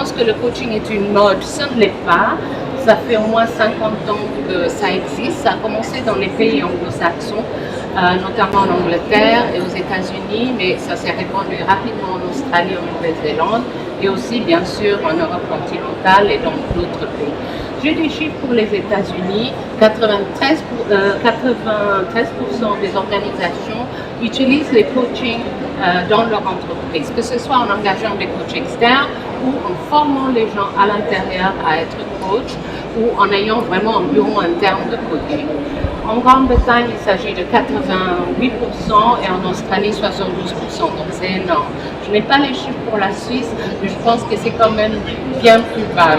pense que le coaching est une mode. Ce ne l'est pas. Ça fait au moins 50 ans que ça existe. Ça a commencé dans les pays anglo-saxons, notamment en Angleterre et aux États-Unis, mais ça s'est répandu rapidement en Australie et en Nouvelle-Zélande, et aussi bien sûr en Europe continentale et dans d'autres pays. J'ai des chiffres pour les États-Unis. 93% des organisations utilisent les coachings dans leur entreprise, que ce soit en engageant des coachs externes ou en formant les gens à l'intérieur à être coach ou en ayant vraiment un bureau interne de coaching. En Grande-Bretagne, il s'agit de 88% et en Australie, 72%, donc c'est énorme. Je n'ai pas les chiffres pour la Suisse, mais je pense que c'est quand même bien plus bas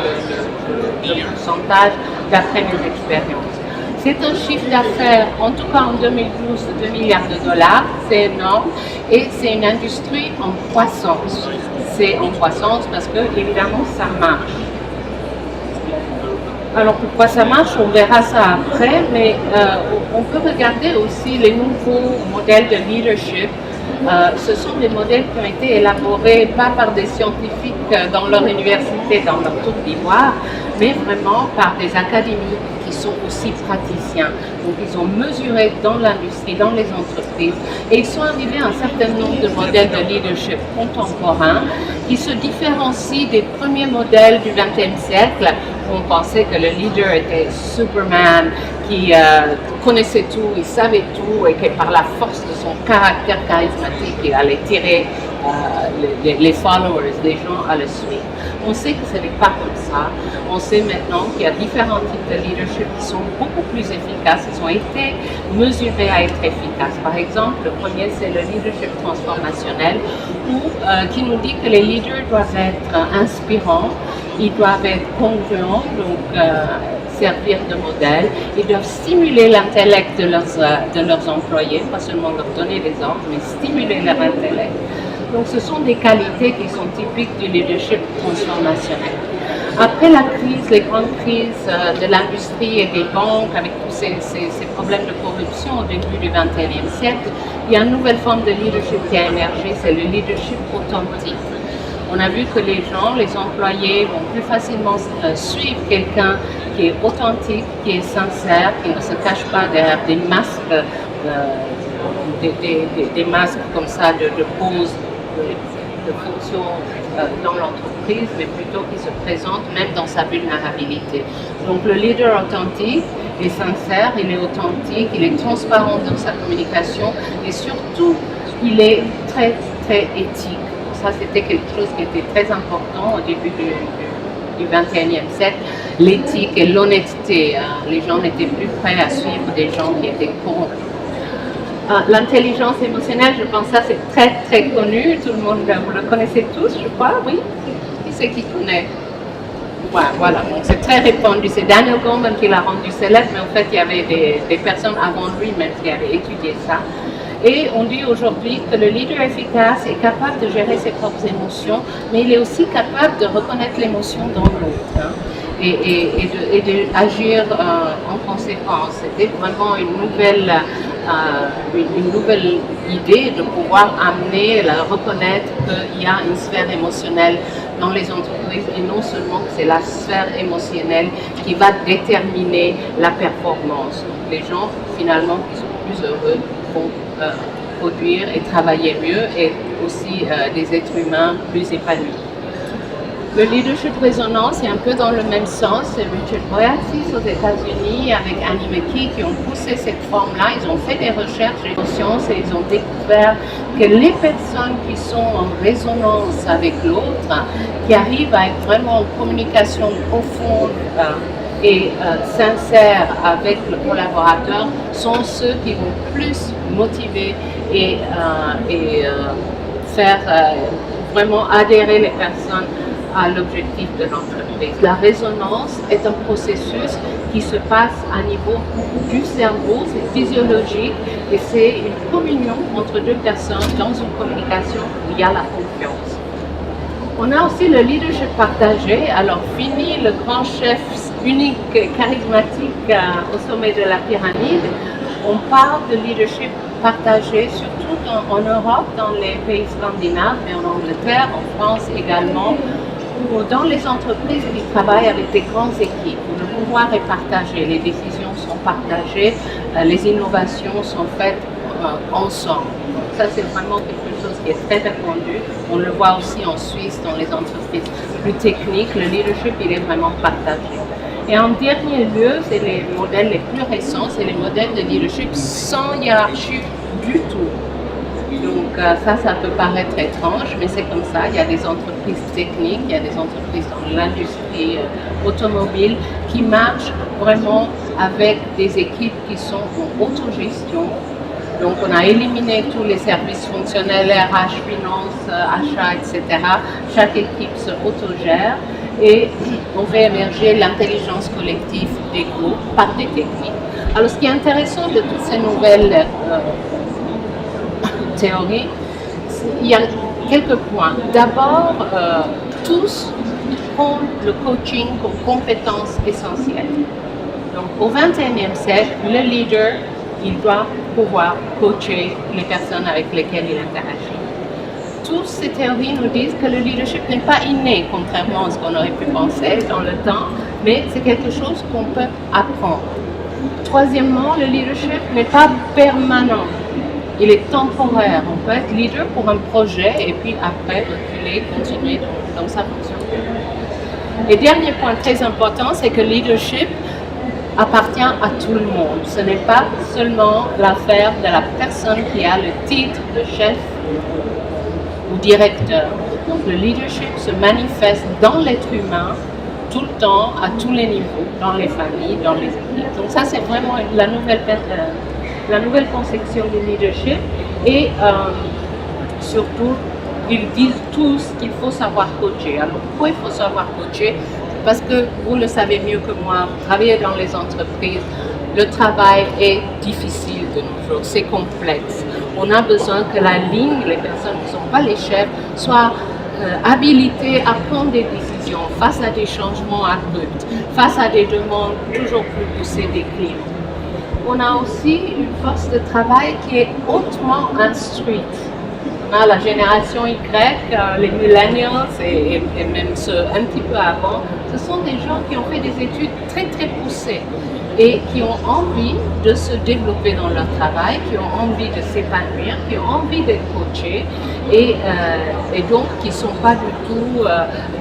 le pourcentage d'après mes expériences. C'est un chiffre d'affaires, en tout cas en 2012, de 2 milliards de dollars, c'est énorme, et c'est une industrie en croissance. C'est en croissance parce que, évidemment, ça marche. Alors pourquoi ça marche, on verra ça après, mais on peut regarder aussi les nouveaux modèles de leadership. Ce sont des modèles qui ont été élaborés pas par des scientifiques dans leur université, dans leur tour d'ivoire, mais vraiment par des académiques qui sont aussi praticiens. Donc ils ont mesuré dans l'industrie, dans les entreprises, et ils sont arrivés à un certain nombre de modèles de leadership contemporains qui se différencient des premiers modèles du XXe siècle, où on pensait que le leader était Superman, qui connaissait tout, il savait tout, et que par la force de son caractère charismatique, il allait tirer les followers, les gens à le suivre. On sait que ce n'est pas comme ça. On sait maintenant qu'il y a différents types de leadership qui sont beaucoup plus efficaces, ils ont été mesurés à être efficaces. Par exemple, le premier, c'est le leadership transformationnel, qui nous dit que les leaders doivent être inspirants, ils doivent être congruents, donc servir de modèle, ils doivent stimuler l'intellect de leurs employés, pas seulement leur donner des ordres, mais stimuler leur intellect. Donc ce sont des qualités qui sont typiques du leadership transformationnel. Après la crise, les grandes crises de l'industrie et des banques, avec tous ces problèmes de corruption au début du XXIe siècle, il y a une nouvelle forme de leadership qui a émergé, c'est le leadership authentique. On a vu que les gens, les employés vont plus facilement suivre quelqu'un qui est authentique, qui est sincère, qui ne se cache pas derrière des masques, des masques comme ça de pose, de fonction dans l'entreprise, mais plutôt qui se présente même dans sa vulnérabilité. Donc le leader authentique est sincère, il est authentique, il est transparent dans sa communication et surtout il est très très éthique. Ça c'était quelque chose qui était très important au début du XXIe siècle, l'éthique et l'honnêteté. Les gens n'étaient plus prêts à suivre des gens qui étaient corrompus. L'intelligence émotionnelle, je pense que ça c'est très très connu, tout le monde, vous le connaissez tous, je crois, oui? Qui c'est qui connaît? Ouais, voilà, donc c'est très répandu, c'est Daniel Goleman qui l'a rendu célèbre, mais en fait il y avait des personnes avant lui même qui avaient étudié ça. Et on dit aujourd'hui que le leader efficace est capable de gérer ses propres émotions, mais il est aussi capable de reconnaître l'émotion dans l'autre, hein, et d'agir en conséquence. C'était vraiment une nouvelle idée de pouvoir amener, reconnaître qu'il y a une sphère émotionnelle dans les entreprises et non seulement que c'est la sphère émotionnelle qui va déterminer la performance. Donc les gens finalement qui sont plus heureux vont produire et travailler mieux et aussi des êtres humains plus épanouis. Le leadership résonance est un peu dans le même sens. C'est Richard Boyatzis aux États-Unis avec Annie McKee qui ont poussé cette forme-là. Ils ont fait des recherches en sciences et ils ont découvert que les personnes qui sont en résonance avec l'autre, qui arrivent à être vraiment en communication profonde et sincère avec le collaborateur, sont ceux qui vont plus motiver et faire vraiment adhérer les personnes à l'objectif de l'entreprise. La résonance est un processus qui se passe à niveau du cerveau, c'est physiologique et c'est une communion entre deux personnes dans une communication où il y a la confiance. On a aussi le leadership partagé. Alors fini le grand chef unique, charismatique au sommet de la pyramide. On parle de leadership partagé, surtout en Europe, dans les pays scandinaves, mais en Angleterre, en France également, dans les entreprises qui travaillent avec des grandes équipes, où le pouvoir est partagé, les décisions sont partagées, les innovations sont faites ensemble. Donc ça, c'est vraiment quelque chose qui est très répandu. On le voit aussi en Suisse, dans les entreprises plus techniques. Le leadership, il est vraiment partagé. Et en dernier lieu, c'est les modèles les plus récents, c'est les modèles de leadership sans hiérarchie du tout. Donc ça peut paraître étrange, mais c'est comme ça. Il y a des entreprises techniques, il y a des entreprises dans l'industrie automobile qui marchent vraiment avec des équipes qui sont en autogestion. Donc on a éliminé tous les services fonctionnels, RH, finance, achat, etc. Chaque équipe se autogère et on fait émerger l'intelligence collective des groupes par des techniques. Alors ce qui est intéressant de toutes ces nouvelles théories, il y a quelques points. D'abord, tous ont le coaching comme compétence essentielle. Donc au XXIe siècle, le leader, il doit pouvoir coacher les personnes avec lesquelles il interagit. Toutes ces théories nous disent que le leadership n'est pas inné, contrairement à ce qu'on aurait pu penser dans le temps, mais c'est quelque chose qu'on peut apprendre. Troisièmement, le leadership n'est pas permanent, il est temporaire. On peut être leader pour un projet et puis après reculer, continuer dans sa fonction. Et dernier point très important, c'est que le leadership appartient à tout le monde. Ce n'est pas seulement l'affaire de la personne qui a le titre de chef ou directeur. Donc le leadership se manifeste dans l'être humain tout le temps, à tous les niveaux, dans les familles, dans les équipes. Donc ça, c'est vraiment la nouvelle conception du leadership. Et surtout, ils disent tous qu'il faut savoir coacher. Alors pourquoi il faut savoir coacher? Parce que vous le savez mieux que moi, travailler dans les entreprises, le travail est difficile de nos jours, c'est complexe. On a besoin que la ligne, les personnes qui ne sont pas les chefs, soient habilitées à prendre des décisions face à des changements abrupts, face à des demandes toujours plus poussées des clients. On a aussi une force de travail qui est hautement instruite. On a la génération Y, les millennials et même ceux un petit peu avant, ce sont des gens qui ont fait des études très très poussées et qui ont envie de se développer dans leur travail, qui ont envie de s'épanouir, qui ont envie d'être coachés et donc qui ne sont pas du tout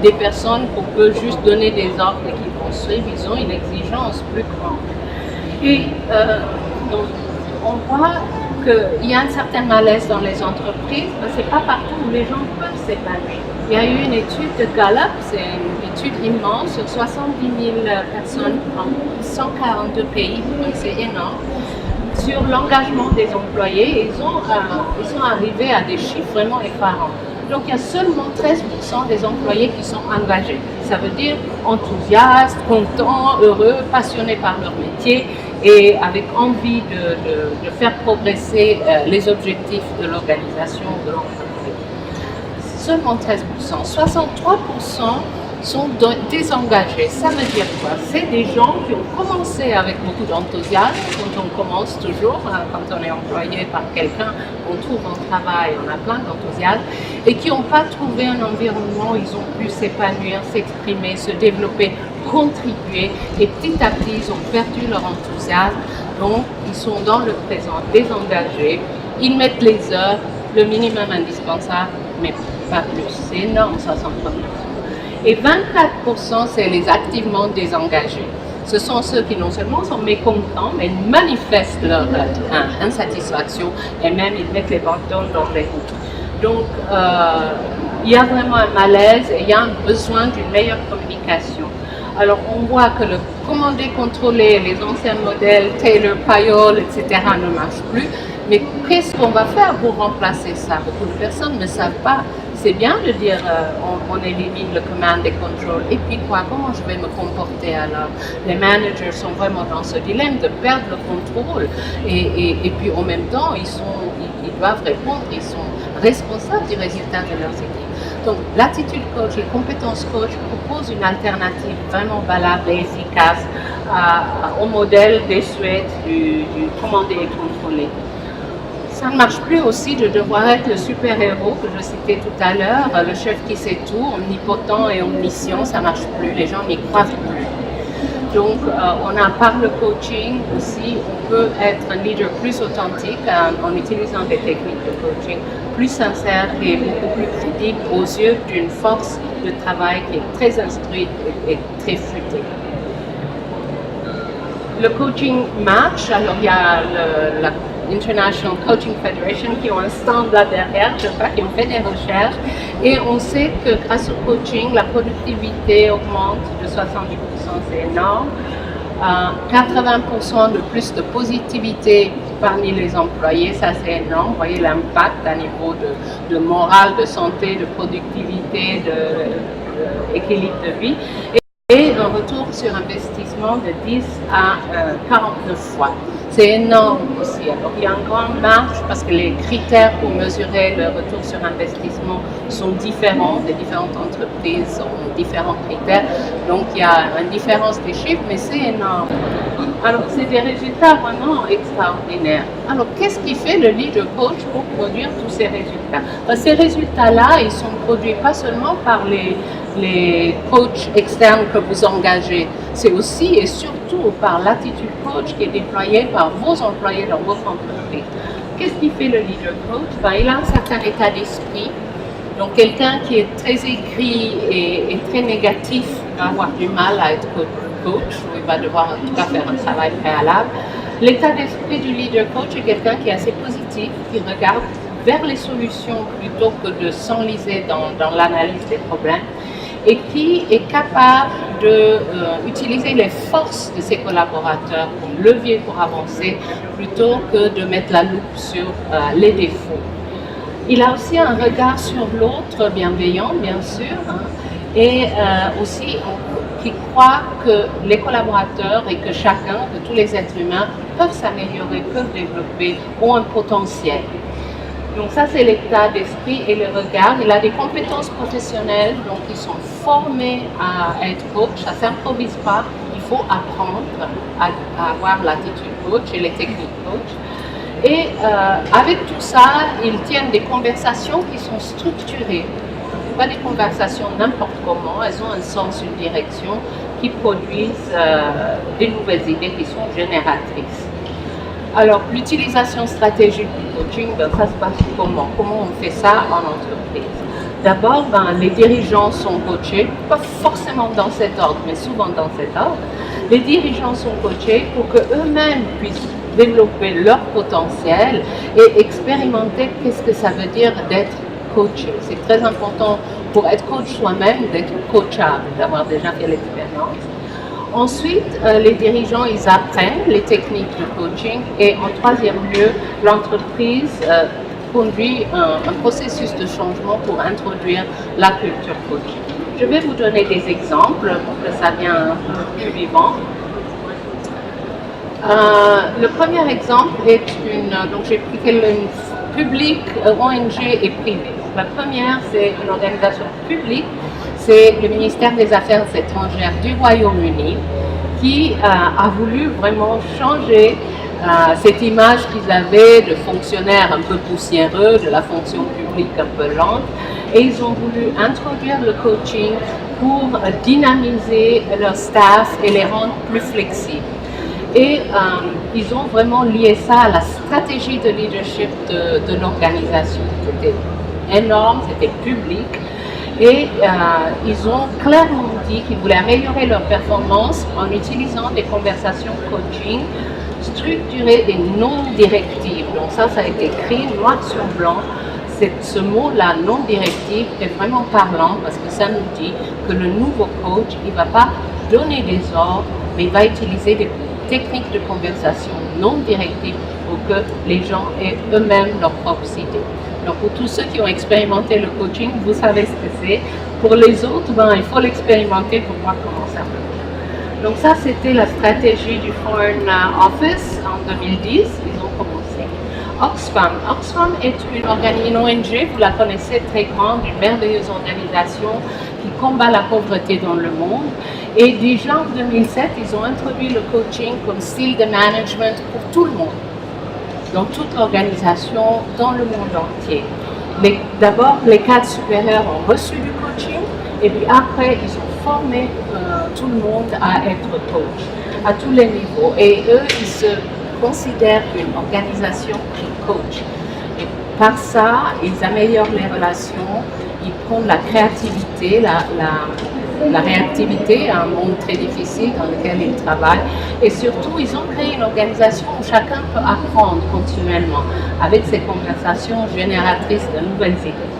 des personnes qu'on peut juste donner des ordres et qui vont suivre. Ils ont une exigence plus grande. Et donc, on voit qu'il y a un certain malaise dans les entreprises, mais ce n'est pas partout où les gens peuvent s'épanouir. Il y a eu une étude de Gallup, c'est une étude immense, sur 70 000 personnes en 142 pays, donc c'est énorme, sur l'engagement des employés. Ils sont arrivés à des chiffres vraiment effarants. Donc il y a seulement 13% des employés qui sont engagés. Ça veut dire enthousiastes, contents, heureux, passionnés par leur métier et avec envie de faire progresser les objectifs de l'organisation de l'entreprise. Seulement 13%. 63% sont désengagés. Ça veut dire quoi? C'est des gens qui ont commencé avec beaucoup d'enthousiasme, quand on commence toujours, quand on est employé par quelqu'un, on trouve un travail, on a plein d'enthousiasme, et qui n'ont pas trouvé un environnement où ils ont pu s'épanouir, s'exprimer, se développer, contribuer, et petit à petit, ils ont perdu leur enthousiasme, donc ils sont dans le présent, désengagés, ils mettent les heures, le minimum indispensable, mais pas plus. C'est énorme, 63%. Et 24%, c'est les activement désengagés. Ce sont ceux qui non seulement sont mécontents, mais manifestent leur insatisfaction et même ils mettent les bâtons dans les roues. Donc, il y a vraiment un malaise et il y a un besoin d'une meilleure communication. Alors, on voit que le commander, contrôler, les anciens modèles, Taylor, Payol, etc. ne marchent plus. Mais qu'est-ce qu'on va faire pour remplacer ça? Beaucoup de personnes ne savent pas. C'est bien de dire on élimine le command et control. Et puis quoi? Comment je vais me comporter alors? Les managers sont vraiment dans ce dilemme de perdre le contrôle. Et puis en même temps, ils doivent répondre, ils sont responsables du résultat de leurs équipes. Donc l'attitude coach, les compétences coach proposent une alternative vraiment valable et efficace au modèle désuète du commander et contrôler. ça ne marche plus aussi de devoir être le super-héros que je citais tout à l'heure, le chef qui sait tout, omnipotent et omniscient, ça ne marche plus, les gens n'y croient plus. Donc, par le coaching aussi, on peut être un leader plus authentique en utilisant des techniques de coaching plus sincères et beaucoup plus crédibles aux yeux d'une force de travail qui est très instruite et très futée. Le coaching marche, alors il y a la International Coaching Federation qui ont un stand là derrière, je crois, qui ont fait des recherches et on sait que grâce au coaching, la productivité augmente de 70%, c'est énorme. 80% de plus de positivité parmi les employés, ça c'est énorme. Vous voyez l'impact à niveau de morale, de santé, de productivité, d'équilibre de vie. Et un retour sur investissement de 10 à 49 fois. C'est énorme aussi. Alors, il y a une grande marge parce que les critères pour mesurer le retour sur investissement sont différents. Les différentes entreprises ont différents critères. Donc, il y a une différence des chiffres, mais c'est énorme. Alors, c'est des résultats vraiment extraordinaires. Alors, qu'est-ce qui fait le leader coach pour produire tous ces résultats? Ces résultats-là, ils sont produits pas seulement par les coachs externes que vous engagez, c'est aussi et surtout par l'attitude coach qui est déployée par vos employés dans votre entreprise. Qu'est-ce qui fait le leader coach? Il a un certain état d'esprit. Donc quelqu'un qui est très écrit et très négatif va avoir du mal à être coach, ou il va devoir en tout cas faire un travail préalable. L'état d'esprit du leader coach est quelqu'un qui est assez positif, qui regarde vers les solutions plutôt que de s'enliser dans l'analyse des problèmes, et qui est capable d'utiliser les forces de ses collaborateurs comme levier pour avancer plutôt que de mettre la loupe sur les défauts. Il a aussi un regard sur l'autre bienveillant, bien sûr, et aussi qui croit que les collaborateurs et que chacun, que tous les êtres humains peuvent s'améliorer, peuvent développer, ont un potentiel. Donc ça, c'est l'état d'esprit et le regard. Il a des compétences professionnelles, donc ils sont formés à être coach. Ça ne s'improvise pas. Il faut apprendre à avoir l'attitude coach et les techniques coach. Et avec tout ça, ils tiennent des conversations qui sont structurées. Pas des conversations n'importe comment. Elles ont un sens, une direction, qui produisent des nouvelles idées qui sont génératrices. Alors, l'utilisation stratégique du coaching, ça se passe comment? Comment on fait ça en entreprise? D'abord, les dirigeants sont coachés, pas forcément dans cet ordre, mais souvent dans cet ordre. Les dirigeants sont coachés pour qu'eux-mêmes puissent développer leur potentiel et expérimenter qu'est-ce que ça veut dire d'être coaché. C'est très important pour être coach soi-même, d'être coachable, d'avoir déjà fait l'expérience. Ensuite, les dirigeants, ils apprennent les techniques de coaching et en troisième lieu, l'entreprise conduit un processus de changement pour introduire la culture coaching. Je vais vous donner des exemples pour que ça devienne un peu plus vivant. Le premier exemple est donc j'ai pris une publique, ONG et privée. La première, c'est une organisation publique. C'est le ministère des Affaires étrangères du Royaume-Uni qui a voulu vraiment changer cette image qu'ils avaient de fonctionnaires un peu poussiéreux, de la fonction publique un peu lente. Et ils ont voulu introduire le coaching pour dynamiser leur staff et les rendre plus flexibles. Et ils ont vraiment lié ça à la stratégie de leadership de l'organisation. C'était énorme, c'était public. Et ils ont clairement dit qu'ils voulaient améliorer leur performance en utilisant des conversations coaching structurées et non directives. Donc ça a été écrit noir sur blanc. Ce mot-là, non directive, est vraiment parlant parce que ça nous dit que le nouveau coach, il ne va pas donner des ordres, mais il va utiliser des techniques de conversation non directives pour que les gens aient eux-mêmes leurs propres idées. Donc pour tous ceux qui ont expérimenté le coaching, vous savez ce que c'est. Pour les autres, il faut l'expérimenter pour voir comment ça marche. Donc ça, c'était la stratégie du Foreign Office en 2010. Ils ont commencé. Oxfam. Oxfam est une ONG, vous la connaissez, très grande, une merveilleuse organisation qui combat la pauvreté dans le monde. Et déjà en 2007, ils ont introduit le coaching comme style de management pour tout le monde. dans toute l'organisation, dans le monde entier. D'abord, les cadres supérieurs ont reçu du coaching et puis après, ils ont formé tout le monde à être coach à tous les niveaux. Et eux, ils se considèrent une organisation qui coach. Et par ça, ils améliorent les relations, ils prennent la créativité, la réactivité à un monde très difficile dans lequel ils travaillent. Et surtout, ils ont créé une organisation où chacun peut apprendre continuellement avec ces conversations génératrices de nouvelles idées.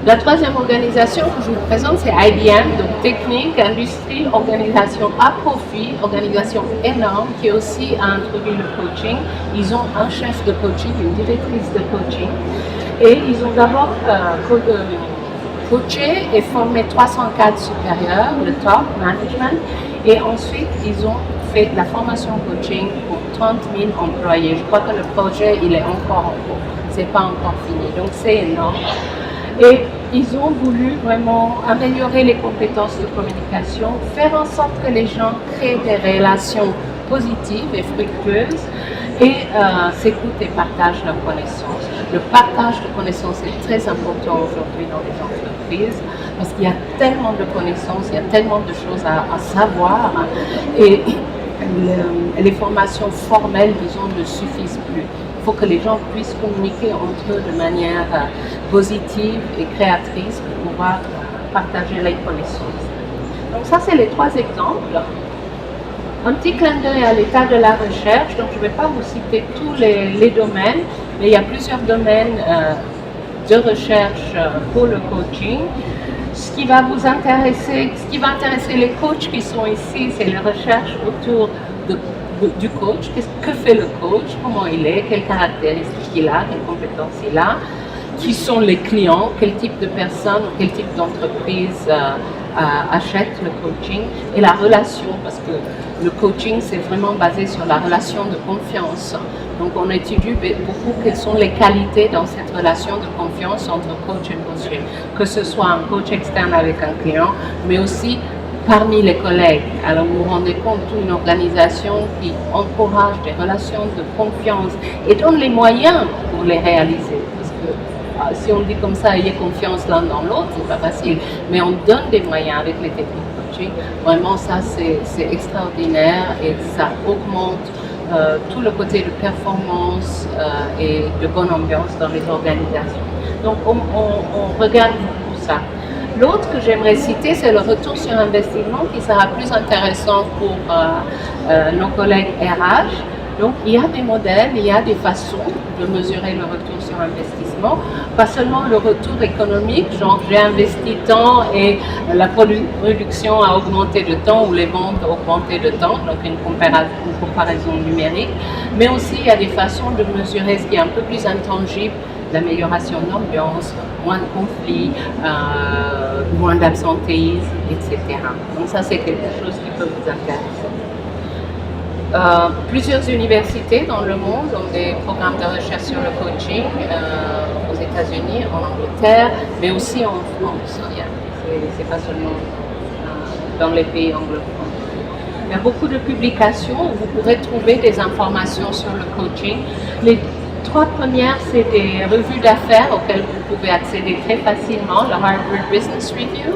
La troisième organisation que je vous présente, c'est IBM, donc technique, industrie, organisation à profit, organisation énorme qui aussi a introduit le coaching. Ils ont un chef de coaching, une directrice de coaching. Et ils ont d'abord coaché et formé 300 cadres supérieurs, le top management. Et ensuite, ils ont fait de la formation coaching pour 30 000 employés. Je crois que le projet, il est encore en cours. C'est pas encore fini. Donc, c'est énorme. Et ils ont voulu vraiment améliorer les compétences de communication, faire en sorte que les gens créent des relations positives et fructueuses et s'écoutent et partagent leurs connaissances. Le partage de connaissances est très important aujourd'hui dans les entreprises parce qu'il y a tellement de connaissances, il y a tellement de choses à savoir et les formations formelles, disons, ne suffisent plus. Il faut que les gens puissent communiquer entre eux de manière positive et créatrice pour pouvoir partager les connaissances. Donc ça, c'est les trois exemples. Un petit clin d'œil à l'état de la recherche. Donc je ne vais pas vous citer tous les domaines, mais il y a plusieurs domaines de recherche pour le coaching. Ce qui va vous intéresser, ce qui va intéresser les coachs qui sont ici, c'est les recherches autour du coach. Que fait le coach? Comment il est? Quelles caractéristiques il a? Quelles compétences il a? Qui sont les clients? Quel type de personnes ou quel type d'entreprise achète le coaching? Et la relation, parce que le coaching, c'est vraiment basé sur la relation de confiance. Donc, on étudie beaucoup quelles sont les qualités dans cette relation de confiance entre coach et coach. Que ce soit un coach externe avec un client, mais aussi parmi les collègues. Alors vous vous rendez compte d'une organisation qui encourage des relations de confiance et donne les moyens pour les réaliser. Parce que si on dit comme ça, ayez confiance l'un dans l'autre, c'est pas facile. Mais on donne des moyens avec les techniques de coaching. Vraiment, ça c'est extraordinaire et ça augmente tout le côté de performance et de bonne ambiance dans les organisations. Donc on regarde beaucoup ça. L'autre que j'aimerais citer, c'est le retour sur investissement qui sera plus intéressant pour nos collègues RH. Donc, il y a des modèles, il y a des façons de mesurer le retour sur investissement. Pas seulement le retour économique, genre j'ai investi tant et la production a augmenté de temps ou les ventes ont augmenté de temps, donc une comparaison numérique. Mais aussi, il y a des façons de mesurer ce qui est un peu plus intangible, l'amélioration de l'ambiance, moins de conflits, moins d'absentéisme, etc. Donc ça, c'est quelque chose qui peut vous intéresser. Plusieurs universités dans le monde ont des programmes de recherche sur le coaching, aux États-Unis, en Angleterre, mais aussi en France. C'est pas seulement dans les pays anglophones. Il y a beaucoup de publications où vous pourrez trouver des informations sur le coaching. Les trois premières, c'est des revues d'affaires auxquelles vous pouvez accéder très facilement, le Harvard Business Review.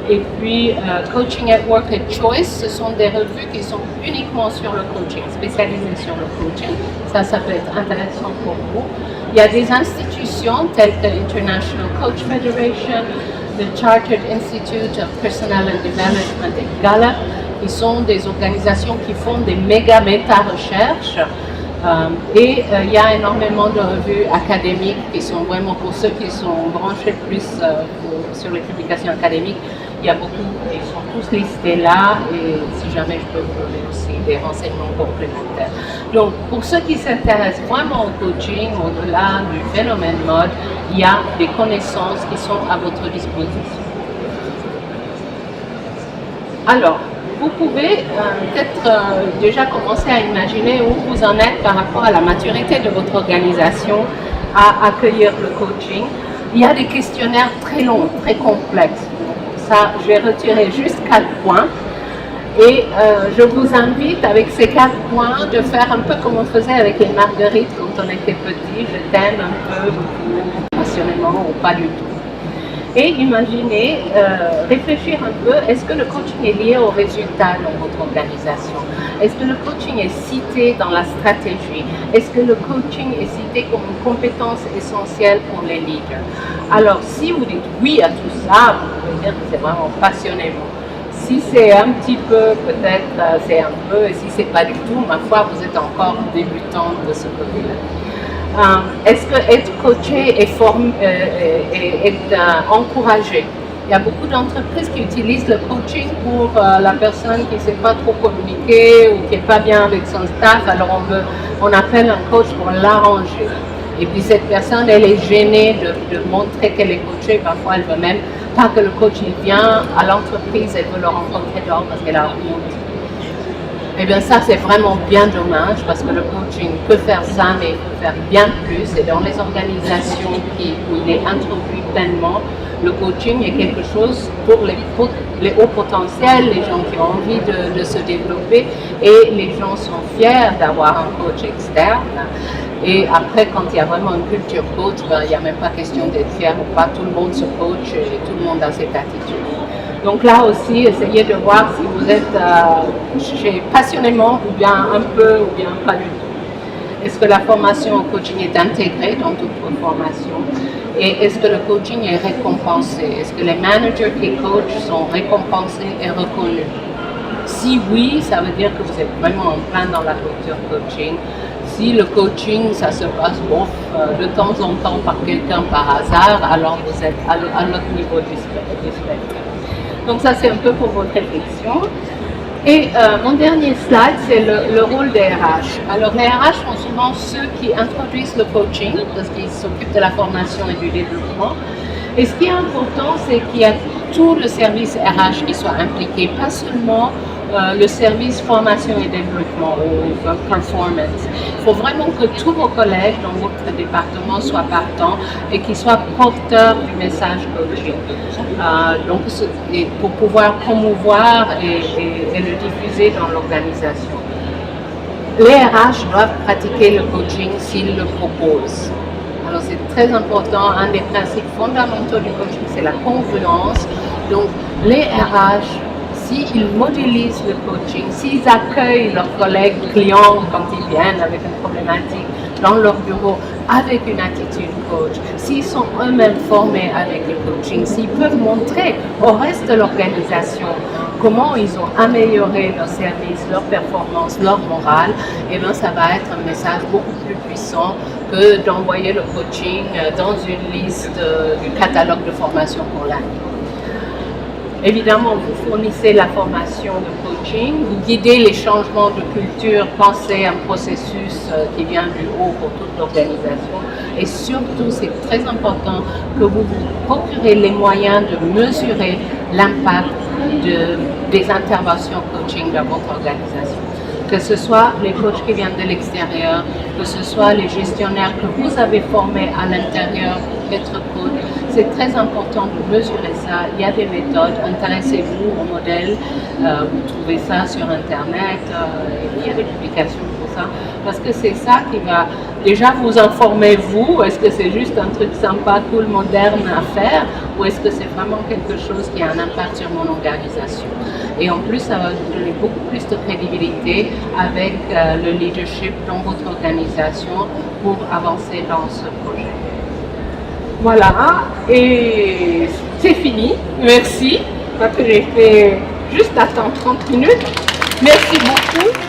Et puis Coaching at Work et Choice, ce sont des revues qui sont uniquement sur le coaching, spécialisées sur le coaching. Ça peut être intéressant pour vous. Il y a des institutions telles que l'International Coach Federation, le Chartered Institute of Personnel and Development et Gallup, qui sont des organisations qui font des méta-recherches. Et il y a énormément de revues académiques qui sont vraiment pour ceux qui sont branchés plus sur les publications académiques. Il y a beaucoup, ils sont tous listés là et si jamais je peux vous donner aussi des renseignements complémentaires. Donc pour ceux qui s'intéressent vraiment au coaching, au-delà du phénomène mode, il y a des connaissances qui sont à votre disposition. Alors, vous pouvez peut-être déjà commencer à imaginer où vous en êtes par rapport à la maturité de votre organisation à accueillir le coaching. Il y a des questionnaires très longs, très complexes. Ça, je vais retirer juste 4 points. Et je vous invite avec ces 4 points de faire un peu comme on faisait avec les marguerites quand on était petit. Je t'aime un peu, beaucoup, passionnément ou pas du tout. Et imaginez, réfléchir un peu, est-ce que le coaching est lié aux résultats dans votre organisation? Est-ce que le coaching est cité dans la stratégie? Est-ce que le coaching est cité comme une compétence essentielle pour les leaders? Alors, si vous dites oui à tout ça, vous pouvez dire que c'est vraiment passionnément. Si c'est un petit peu, peut-être c'est un peu, et si c'est pas du tout, ma foi, vous êtes encore débutant de ce côté-là. Est-ce que être coaché est encouragé? Il y a beaucoup d'entreprises qui utilisent le coaching pour la personne qui ne sait pas trop communiquer ou qui n'est pas bien avec son staff, alors on appelle un coach pour l'arranger. Et puis cette personne, elle est gênée de montrer qu'elle est coachée, parfois elle veut même pas que le coach il vient à l'entreprise, elle veut le rencontrer dehors parce qu'elle a honte. Eh bien ça c'est vraiment bien dommage parce que le coaching peut faire ça mais il peut faire bien plus et dans les organisations où il est introduit pleinement, le coaching est quelque chose pour les hauts potentiels, les gens qui ont envie de se développer et les gens sont fiers d'avoir un coach externe. Et après, quand il y a vraiment une culture coach, il n'y a même pas question d'être fier ou pas, tout le monde se coach et tout le monde a cette attitude. Donc là aussi, essayez de voir si vous êtes passionnément ou bien un peu ou bien pas du tout. Est-ce que la formation au coaching est intégrée dans toute votre formation? Et est-ce que le coaching est récompensé? Est-ce que les managers qui coachent sont récompensés et reconnus? Si oui, ça veut dire que vous êtes vraiment en plein dans la culture coaching. Si le coaching, ça se passe de temps en temps par quelqu'un par hasard, alors vous êtes à l'autre niveau du spectre. Donc ça, c'est un peu pour votre réflexion. Et mon dernier slide, c'est le rôle des RH. Alors les RH sont souvent ceux qui introduisent le coaching, parce qu'ils s'occupent de la formation et du développement. Et ce qui est important, c'est qu'il y a tout le service RH qui soit impliqué, pas seulement le service formation et développement ou performance. Il faut vraiment que tous vos collègues dans votre département soient partants et qu'ils soient porteurs du message coaching. Donc, pour pouvoir promouvoir et le diffuser dans l'organisation. Les RH doivent pratiquer le coaching s'ils le proposent. Alors c'est très important, un des principes fondamentaux du coaching, c'est la congruence. Donc les RH, s'ils modélisent le coaching, s'ils accueillent leurs collègues clients quand ils viennent avec une problématique dans leur bureau avec une attitude coach, s'ils sont eux-mêmes formés avec le coaching, s'ils peuvent montrer au reste de l'organisation comment ils ont amélioré leur service, leur performance, leur morale, et bien ça va être un message beaucoup plus puissant que d'envoyer le coaching dans une liste du catalogue de formation pour l'année. Évidemment, vous fournissez la formation de coaching, vous guidez les changements de culture, pensez un processus qui vient du haut pour toute l'organisation. Et surtout, c'est très important que vous vous procurez les moyens de mesurer l'impact des interventions coaching dans votre organisation. Que ce soit les coachs qui viennent de l'extérieur, que ce soit les gestionnaires que vous avez formés à l'intérieur pour être coach, c'est très important de mesurer ça. Il y a des méthodes, intéressez-vous au modèle, vous trouvez ça sur Internet, il y a des publications pour ça, parce que c'est ça qui va déjà vous informer vous, est-ce que c'est juste un truc sympa, cool, moderne à faire, ou est-ce que c'est vraiment quelque chose qui a un impact sur mon organisation. Et en plus, ça va vous donner beaucoup plus de crédibilité avec le leadership dans votre organisation pour avancer dans ce projet. Voilà, et c'est fini. Merci, parce que j'ai fait juste attendre 30 minutes. Merci beaucoup.